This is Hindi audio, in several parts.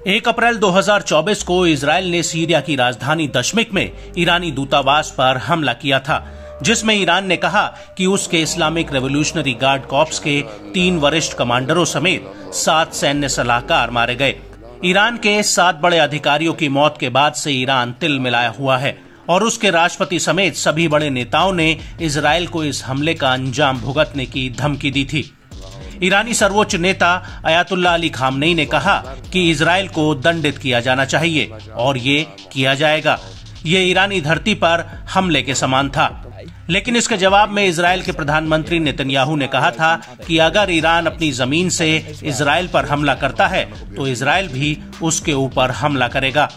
1 अप्रैल 2024 को इजराइल ने सीरिया की राजधानी दमिश्क में ईरानी दूतावास पर हमला किया था, जिसमें ईरान ने कहा कि उसके इस्लामिक रेवोल्यूशनरी गार्ड कॉर्प्स के 3 वरिष्ठ कमांडरों समेत 7 सैन्य सलाहकार मारे गए। ईरान के 7 बड़े अधिकारियों की मौत के बाद से ईरान तिल मिलाया हुआ है और उसके राष्ट्रपति समेत सभी बड़े नेताओं ने इजराइल को इस हमले का अंजाम भुगतने की धमकी दी थी। ईरानी सर्वोच्च नेता अयातुल्लाह अली खामनेई ने कहा कि इजराइल को दंडित किया जाना चाहिए और ये किया जाएगा। ये ईरानी धरती पर हमले के समान था। लेकिन इसके जवाब में इजराइल के प्रधानमंत्री नेतन्याहू ने कहा था कि अगर ईरान अपनी जमीन से इजराइल पर हमला करता है तो इजराइल भी उसके ऊपर हमला करेगा।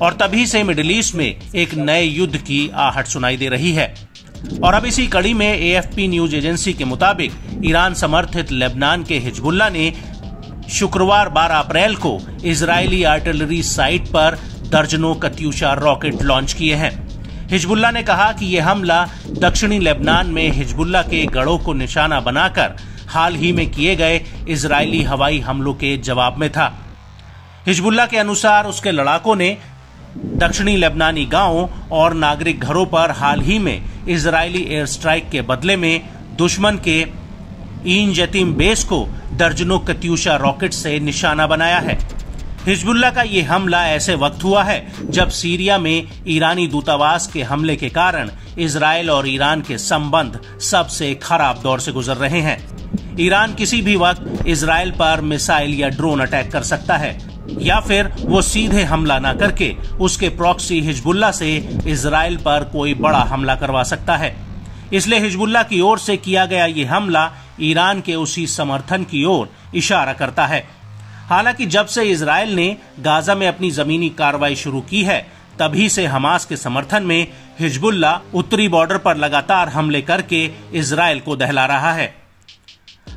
और तभी से मिडिल ईस्ट में एक नए युद्ध की आहट सुनाई दे रही है। और अब इसी कड़ी में एएफपी न्यूज एजेंसी के मुताबिक ईरान समर्थित लेबनान के हिजबुल्लाह ने शुक्रवार 12 अप्रैल को इजरायली आर्टिलरी साइट पर दर्जनों कत्यूशा रॉकेट लॉन्च किए हैं। हिजबुल्लाह ने कहा कि यह हमला दक्षिणी लेबनान में हिजबुल्लाह के गढ़ों को निशाना बनाकर हाल ही में किए गए इजरायली हवाई हमलों के जवाब में था। हिजबुल्लाह के अनुसार उसके लड़ाकों ने दक्षिणी लेबनानी गांवों और नागरिक घरों पर हाल ही में इजरायली एयर स्ट्राइक के बदले में दुश्मन के ईन जतीम बेस को दर्जनों कत्यूशा रॉकेट से निशाना बनाया है। हिजबुल्लाह का ये हमला ऐसे वक्त हुआ है जब सीरिया में ईरानी दूतावास के हमले के कारण इजराइल और ईरान के संबंध सबसे खराब दौर से गुजर रहे हैं। ईरान किसी भी वक्त इजराइल पर मिसाइल या ड्रोन अटैक कर सकता है या फिर वो सीधे हमला न करके उसके प्रॉक्सी हिजबुल्लाह से इजराइल पर कोई बड़ा हमला करवा सकता है। इसलिए हिजबुल्लाह की ओर से किया गया ये हमला ईरान के उसी समर्थन की ओर इशारा करता है। हालांकि जब से इजराइल ने गाजा में अपनी जमीनी कार्रवाई शुरू की है, तभी से हमास के समर्थन में हिजबुल्लाह उत्तरी बॉर्डर पर लगातार हमले करके इजराइल को दहला रहा है।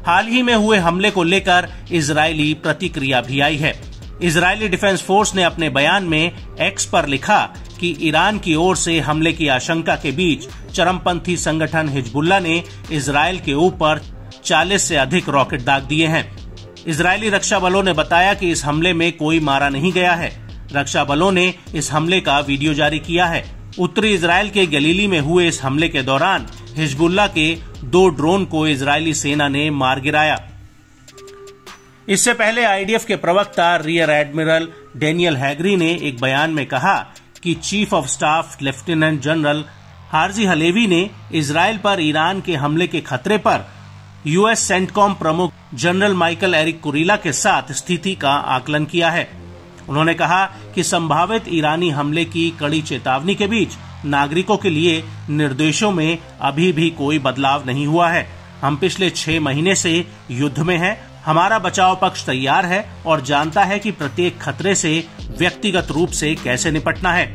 हाल ही में हुए हमले को लेकर इजरायली प्रतिक्रिया भी आई है। इजरायली डिफेंस फोर्स ने अपने बयान में एक्स पर लिखा कि ईरान की ओर से हमले की आशंका के बीच चरमपंथी संगठन हिजबुल्लाह ने इजराइल के ऊपर 40 से अधिक रॉकेट दाग दिए हैं। इजरायली रक्षा बलों ने बताया कि इस हमले में कोई मारा नहीं गया है। रक्षा बलों ने इस हमले का वीडियो जारी किया है। उत्तरी इजराइल के गलीली में हुए इस हमले के दौरान हिजबुल्लाह के 2 ड्रोन को इजरायली सेना ने मार गिराया। इससे पहले आईडीएफ के प्रवक्ता रियर एडमिरल डेनियल हैगरी ने एक बयान में कहा कि chief of staff lieutenant general Herzi Halevi ने इजराइल पर ईरान के हमले के खतरे पर यूएस सेंटकॉम प्रमुख जनरल माइकल एरिक कुरीला के साथ स्थिति का आकलन किया है। उन्होंने कहा कि संभावित ईरानी हमले की कड़ी चेतावनी के बीच नागरिकों के लिए निर्देशों में अभी भी कोई बदलाव नहीं हुआ है। हम पिछले 6 महीने से युद्ध में हैं। हमारा बचाव पक्ष तैयार है और जानता है कि प्रत्येक खतरे से व्यक्तिगत रूप से कैसे निपटना है।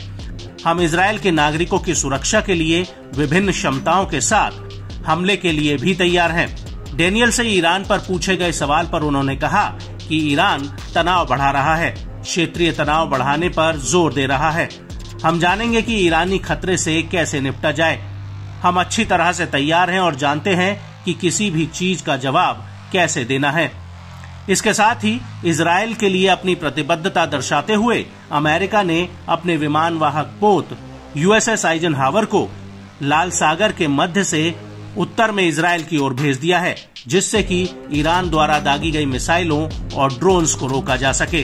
हम इजराइल के नागरिकों की सुरक्षा के लिए विभिन्न क्षमताओं के साथ हमले के लिए भी तैयार हैं। डेनियल से ईरान पर पूछे गए सवाल पर उन्होंने कहा कि ईरान तनाव बढ़ा रहा है, क्षेत्रीय तनाव बढ़ाने पर जोर दे रहा है। हम जानेंगे कि ईरानी खतरे से कैसे निपटा जाए। हम अच्छी तरह से तैयार हैं और जानते हैं कि किसी भी चीज का जवाब कैसे देना है। इसके साथ ही इजराइल के लिए अपनी प्रतिबद्धता दर्शाते हुए अमेरिका ने अपने विमानवाहक पोत यूएसएस आइजनहावर को लाल सागर के मध्य से उत्तर में इजराइल की ओर भेज दिया है, जिससे कि ईरान द्वारा दागी गई मिसाइलों और ड्रोन्स को रोका जा सके।